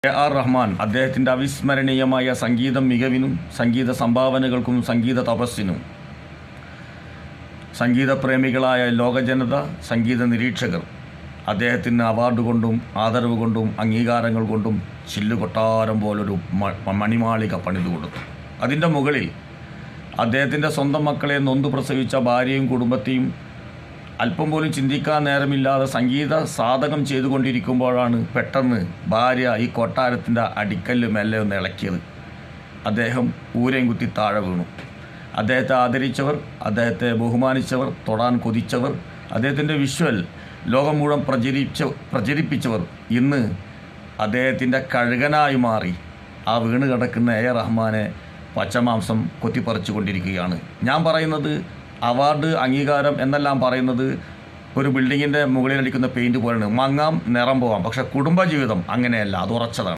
AR Rahman അദ്ദേഹത്തിൻ്റെ അവിസ്മരണീയമായ സംഗീത മികവിനും സംഗീത സംഭാവനകൾക്കും സംഗീത തപസ്സിനും സംഗീതപ്രേമികളായ ലോകജനത, സംഗീത നിരീക്ഷകർ അദ്ദേഹത്തിന് അവാർഡ് കൊണ്ടും ആദരവ് കൊണ്ടും അംഗീകാരങ്ങൾ കൊണ്ടും ചില്ലുകൊട്ടാരം പോലൊരു മണിമാളിക പണിതു കൊടുത്തു. അതിൻ്റെ മുകളിൽ അദ്ദേഹത്തിൻ്റെ സ്വന്തം മക്കളെ നൊന്തു പ്രസവിച്ച ഭാര്യയും കുടുംബത്തെയും അല്പം പോലും ചിന്തിക്കാൻ നേരമില്ലാതെ സംഗീത സാധകം ചെയ്തുകൊണ്ടിരിക്കുമ്പോഴാണ് പെട്ടെന്ന് ഭാര്യ ഈ കൊട്ടാരത്തിൻ്റെ അടിക്കല്ല് മെല്ലെ ഒന്ന് ഇളക്കിയത്. അദ്ദേഹം ഊരയും കുത്തി താഴെ വീണു. അദ്ദേഹത്തെ ആദരിച്ചവർ, അദ്ദേഹത്തെ ബഹുമാനിച്ചവർ, തൊടാൻ കൊതിച്ചവർ, അദ്ദേഹത്തിൻ്റെ വിഷ്വൽ ലോകം മുഴുവൻ പ്രചരിപ്പിച്ചവർ ഇന്ന് അദ്ദേഹത്തിൻ്റെ കഴുകനായി മാറി ആ വീണ് കിടക്കുന്ന AR റഹ്മാനെ പച്ചമാംസം കൊത്തിപ്പറിച്ചു കൊണ്ടിരിക്കുകയാണ്. ഞാൻ പറയുന്നത് അവാർഡ്, അംഗീകാരം എന്നെല്ലാം പറയുന്നത് ഒരു ബിൽഡിങ്ങിൻ്റെ മുകളിലടിക്കുന്ന പെയിൻറ്റ് പോലെയാണ്. മങ്ങാം, നിറം പോവാം, പക്ഷേ കുടുംബജീവിതം അങ്ങനെയല്ല, അത് ഉറച്ചതാണ്.